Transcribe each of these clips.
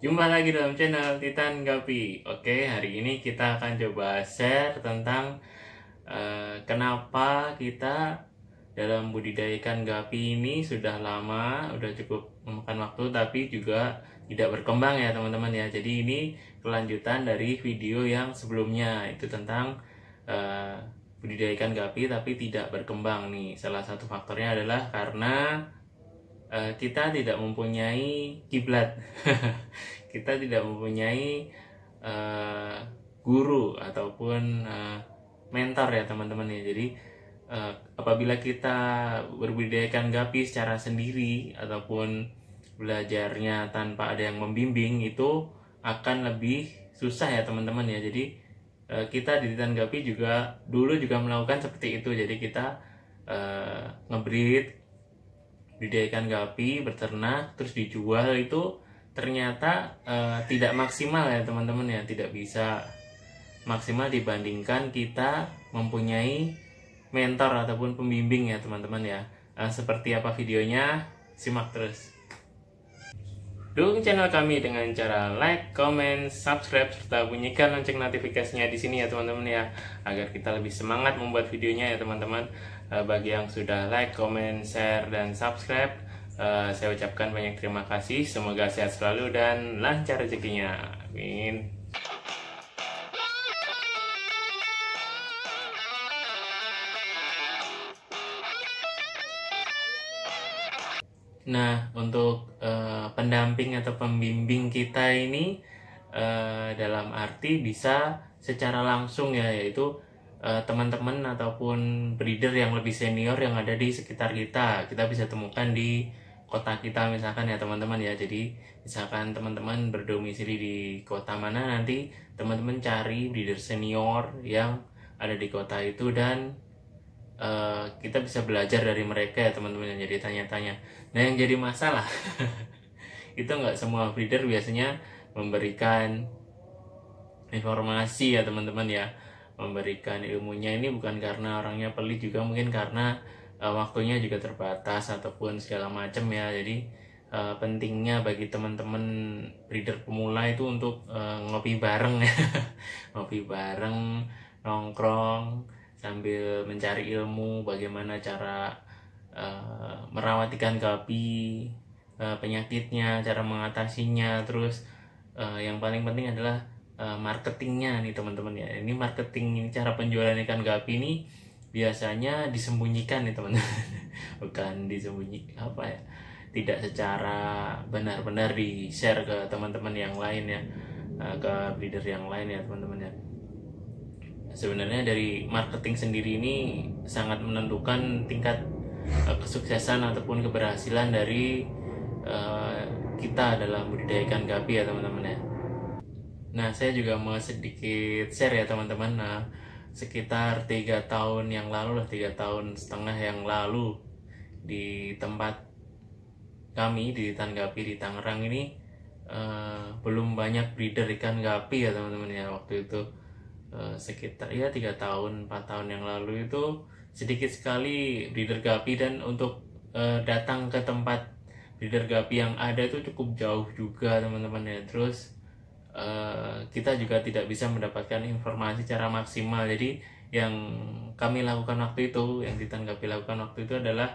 Jumpa lagi dalam channel Titan Gapi. Oke, hari ini kita akan coba share tentang kenapa kita dalam budidaya ikan gapi ini sudah lama, udah cukup memakan waktu, tapi juga tidak berkembang ya teman-teman ya. Jadi ini kelanjutan dari video yang sebelumnya, itu tentang budidaya ikan gapi tapi tidak berkembang nih. Salah satu faktornya adalah karena kita tidak mempunyai kiblat. Kita tidak mempunyai uh, guru ataupun mentor ya teman-teman ya. Jadi apabila kita berbudidayakan gapi secara sendiri ataupun belajarnya tanpa ada yang membimbing, itu akan lebih susah ya teman-teman ya. Jadi kita di Titan Gapi juga dulu juga melakukan seperti itu. Jadi kita ngebreed, budidayakan gapi, beternak, terus dijual, itu ternyata tidak maksimal ya teman-teman ya, tidak bisa maksimal dibandingkan kita mempunyai mentor ataupun pembimbing ya teman-teman ya. Seperti apa videonya? Simak terus. Dukung channel kami dengan cara like, comment, subscribe, serta bunyikan lonceng notifikasinya di sini ya teman-teman ya, agar kita lebih semangat membuat videonya ya teman-teman. Bagi yang sudah like, comment, share, dan subscribe, saya ucapkan banyak terima kasih. Semoga sehat selalu dan lancar rezekinya. Amin. Nah, untuk pendamping atau pembimbing kita ini dalam arti bisa secara langsung ya, yaitu teman-teman ataupun breeder yang lebih senior yang ada di sekitar kita. Kita bisa temukan di kota kita misalkan ya teman-teman ya. Jadi misalkan teman-teman berdomisili di kota mana, nanti teman-teman cari breeder senior yang ada di kota itu, dan kita bisa belajar dari mereka ya teman-teman. Yang jadi tanya-tanya, nah yang jadi masalah itu nggak semua breeder biasanya memberikan informasi ya teman-teman ya, memberikan ilmunya. Ini bukan karena orangnya pelit, juga mungkin karena waktunya juga terbatas ataupun segala macam ya. Jadi pentingnya bagi teman-teman breeder pemula itu untuk ngopi bareng ya ngopi bareng, nongkrong sambil mencari ilmu bagaimana cara merawat ikan gapi, penyakitnya, cara mengatasinya. Terus yang paling penting adalah marketingnya nih teman-teman ya. Ini marketing, ini cara penjualan ikan gapi ini biasanya disembunyikan nih teman-teman bukan disembunyikan apa ya, tidak secara benar-benar di share ke teman-teman yang lain ya, ke breeder yang lain ya teman-teman ya. Sebenarnya dari marketing sendiri ini sangat menentukan tingkat kesuksesan ataupun keberhasilan dari kita dalam budidayakan gapi ya teman-teman ya. Nah, saya juga mau sedikit share ya teman-teman. Nah, sekitar 3 tahun yang lalu lah, 3 tahun setengah yang lalu, di tempat kami di Titan Gapi di Tangerang ini belum banyak breeder ikan gapi ya teman-teman ya. Waktu itu sekitar ya 3 tahun 4 tahun yang lalu itu sedikit sekali breeder gapi, dan untuk datang ke tempat breeder gapi yang ada itu cukup jauh juga teman-teman ya. Terus kita juga tidak bisa mendapatkan informasi secara maksimal. Jadi yang kami lakukan waktu itu, yang Titan Gapi lakukan waktu itu adalah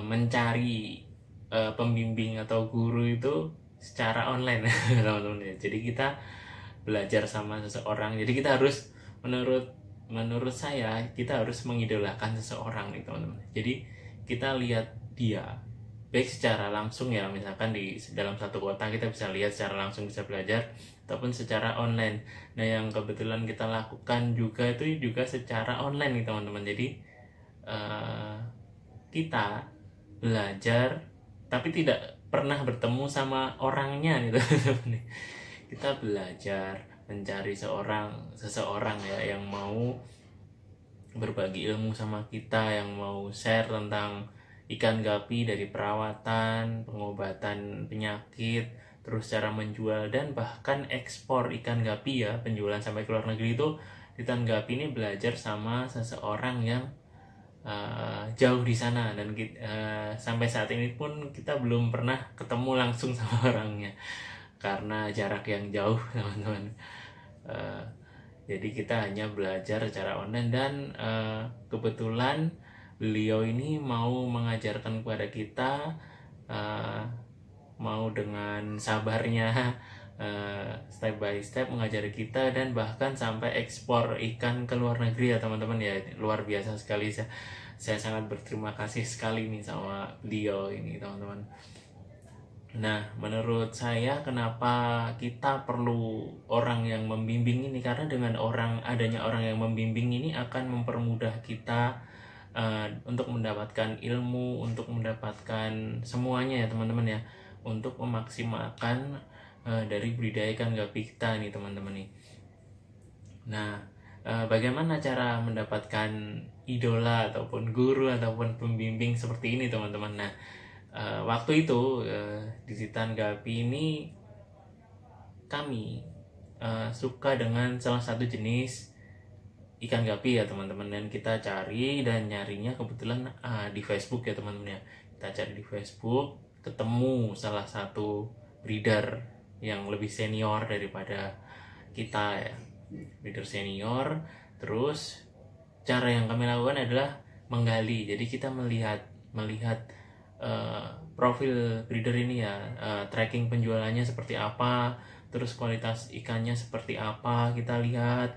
mencari pembimbing atau guru itu secara online teman-teman ya. Jadi kita belajar sama seseorang. Jadi kita harus, menurut saya, kita harus mengidolakan seseorang nih teman-teman. Jadi kita lihat dia baik secara langsung ya, misalkan di dalam satu kota kita bisa lihat secara langsung, bisa belajar, ataupun secara online. Nah, yang kebetulan kita lakukan juga itu juga secara online nih teman-teman. Jadi kita belajar tapi tidak pernah bertemu sama orangnya nih teman-teman. Kita belajar mencari seseorang ya, yang mau berbagi ilmu sama kita, yang mau share tentang ikan gapi dari perawatan, pengobatan penyakit, terus cara menjual, dan bahkan ekspor ikan gapi ya, penjualan sampai ke luar negeri. Itu Titan Gapi ini belajar sama seseorang yang jauh di sana, dan sampai saat ini pun kita belum pernah ketemu langsung sama orangnya. karena jarak yang jauh teman-teman. Eh, jadi kita hanya belajar secara online dan kebetulan beliau ini mau mengajarkan kepada kita, eh, mau dengan sabarnya step by step mengajari kita, dan bahkan sampai ekspor ikan ke luar negeri ya teman-teman ya. Luar biasa sekali, saya sangat berterima kasih sekali nih sama beliau ini teman-teman. Nah, menurut saya kenapa kita perlu orang yang membimbing ini, karena dengan adanya orang yang membimbing ini akan mempermudah kita untuk mendapatkan ilmu, untuk mendapatkan semuanya ya teman-teman ya, untuk memaksimalkan dari budidaya ikan gapi kita nih teman-teman nih. Nah, bagaimana cara mendapatkan idola ataupun guru ataupun pembimbing seperti ini teman-teman? Nah, waktu itu di Titan Gapi ini kami suka dengan salah satu jenis ikan gapi ya teman-teman, dan kita cari dan nyarinya kebetulan di Facebook ya teman-teman ya. Kita cari di Facebook, ketemu salah satu breeder yang lebih senior daripada kita ya, breeder senior. Terus cara yang kami lakukan adalah menggali. Jadi kita melihat profil breeder ini ya, tracking penjualannya seperti apa, terus kualitas ikannya seperti apa, kita lihat,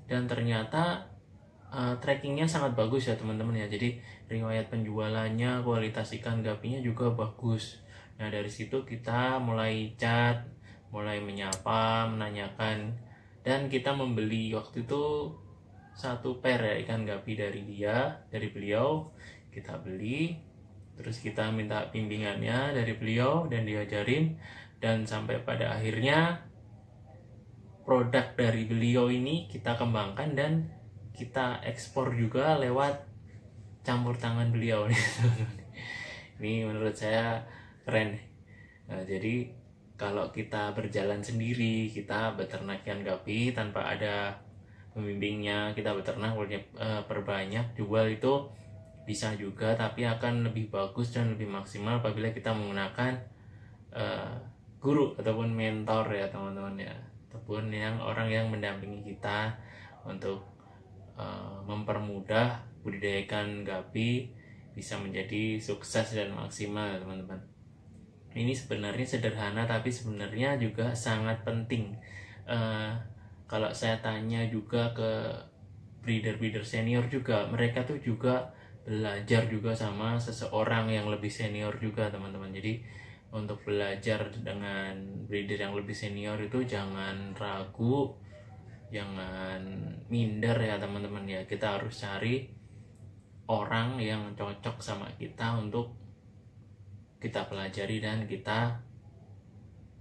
dan ternyata trackingnya sangat bagus ya teman-teman ya. Jadi riwayat penjualannya, kualitas ikan gapinya juga bagus. Nah dari situ kita mulai chat, mulai menyapa, menanyakan, dan kita membeli waktu itu satu pair ya ikan gapi dari beliau. Kita beli, terus kita minta bimbingannya dari beliau dan diajarin, dan sampai pada akhirnya produk dari beliau ini kita kembangkan dan kita ekspor juga lewat campur tangan beliau nih. Ini menurut saya keren. Nah, jadi kalau kita berjalan sendiri, kita beternak ikan gapi tanpa ada pembimbingnya, kita beternak perbanyak jual, itu bisa juga, tapi akan lebih bagus dan lebih maksimal apabila kita menggunakan guru ataupun mentor ya teman-teman ya, ataupun orang yang mendampingi kita untuk mempermudah budidaya ikan gapi bisa menjadi sukses dan maksimal teman-teman. Ini sebenarnya sederhana tapi sebenarnya juga sangat penting. Kalau saya tanya juga ke breeder senior juga, mereka tuh juga belajar juga sama seseorang yang lebih senior juga teman-teman. Jadi untuk belajar dengan breeder yang lebih senior itu jangan ragu, jangan minder ya teman-teman ya. Kita harus cari orang yang cocok sama kita untuk kita pelajari dan kita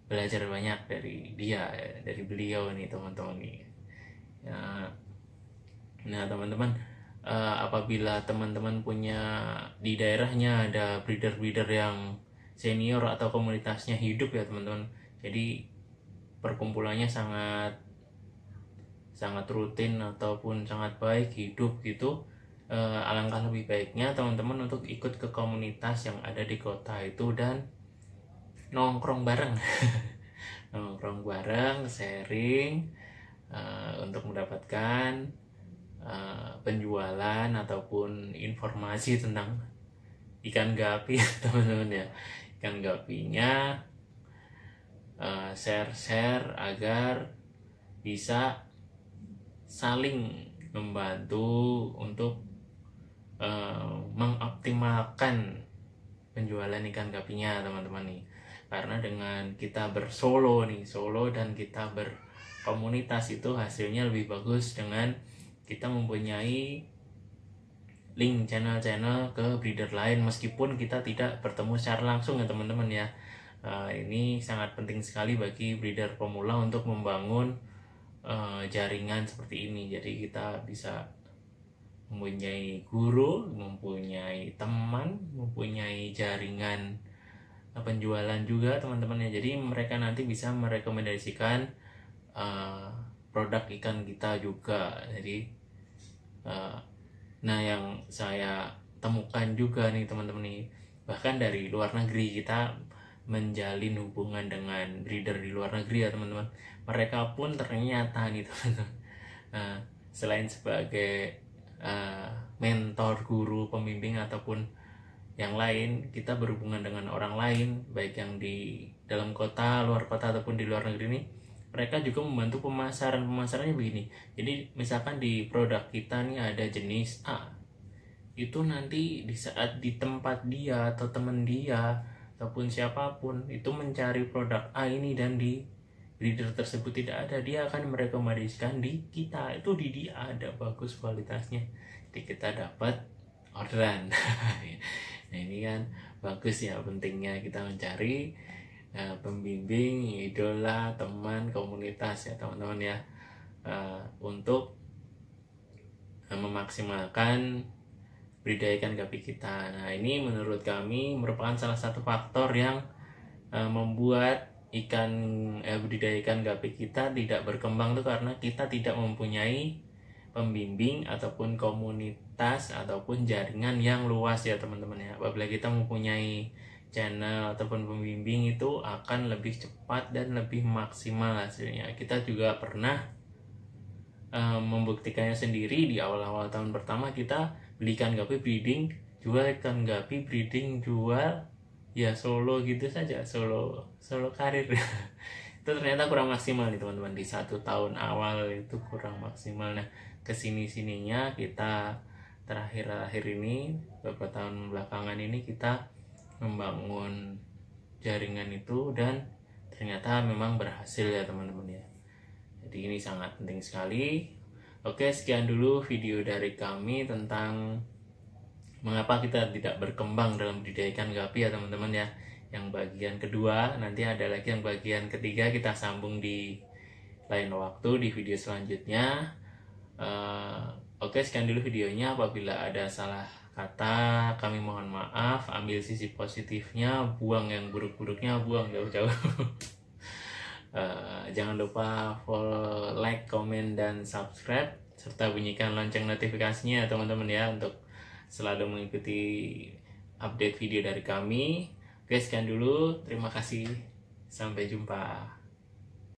belajar banyak dari dia, dari beliau nih teman-teman nih ya. Nah teman-teman, apabila teman-teman punya di daerahnya ada breeder yang senior atau komunitasnya hidup ya teman-teman, jadi perkumpulannya sangat rutin ataupun sangat baik, hidup gitu, alangkah lebih baiknya teman-teman untuk ikut ke komunitas yang ada di kota itu dan nongkrong bareng. Nongkrong bareng, sharing untuk mendapatkan penjualan ataupun informasi tentang ikan gapi teman-teman ya. Ikan gapinya share agar bisa saling membantu untuk mengoptimalkan penjualan ikan gapinya teman-teman nih. Karena dengan kita solo dan kita berkomunitas itu hasilnya lebih bagus dengan kita mempunyai link channel-channel ke breeder lain meskipun kita tidak bertemu secara langsung ya teman-teman ya. Ini sangat penting sekali bagi breeder pemula untuk membangun jaringan seperti ini. Jadi kita bisa mempunyai guru, mempunyai teman, mempunyai jaringan penjualan juga teman-teman ya. Jadi mereka nanti bisa merekomendasikan produk ikan kita juga. Jadi nah yang saya temukan juga nih teman-teman nih, bahkan dari luar negeri kita menjalin hubungan dengan breeder di luar negeri ya teman-teman. Mereka pun ternyata nih teman-teman, selain sebagai mentor, guru, pembimbing ataupun yang lain, kita berhubungan dengan orang lain baik yang di dalam kota, luar kota ataupun di luar negeri ini, mereka juga membantu pemasarannya begini. Jadi misalkan di produk kita nih ada jenis A, itu nanti di saat di tempat dia atau teman dia ataupun siapapun itu mencari produk A ini dan di breeder tersebut tidak ada, dia akan merekomendasikan di kita, itu di dia ada bagus kualitasnya, jadi kita dapat orderan. Nah ini kan bagus ya, pentingnya kita mencari pembimbing, idola, teman, komunitas ya teman-teman ya, untuk memaksimalkan budidaya ikan gapi kita. Nah ini menurut kami merupakan salah satu faktor yang membuat budidaya ikan gapi kita tidak berkembang tuh, karena kita tidak mempunyai pembimbing ataupun komunitas ataupun jaringan yang luas ya teman-teman ya. Apabila kita mempunyai channel ataupun pembimbing, itu akan lebih cepat dan lebih maksimal hasilnya. Kita juga pernah membuktikannya sendiri. Di awal-awal tahun pertama kita beli ikan gapi breeding, jual ikan gapi breeding, jual ya solo gitu saja, solo karir. Itu ternyata kurang maksimal nih teman-teman, di 1 tahun awal itu kurang maksimal. Nah kesini-sininya kita terakhir ini, beberapa tahun belakangan ini kita membangun jaringan itu dan ternyata memang berhasil ya teman-teman ya. Jadi ini sangat penting sekali. Oke, sekian dulu video dari kami tentang mengapa kita tidak berkembang dalam budidaya ikan gapi ya teman-teman ya. Yang bagian kedua, nanti ada lagi yang bagian ketiga, kita sambung di lain waktu di video selanjutnya. Oke, sekian dulu videonya. Apabila ada salah kata, kami mohon maaf. Ambil sisi positifnya, buang yang buruk-buruknya, buang jauh-jauh. Jangan lupa follow, like, komen, dan subscribe, serta bunyikan lonceng notifikasinya teman-teman ya, untuk selalu mengikuti update video dari kami. Oke, sekian dulu. Terima kasih. Sampai jumpa.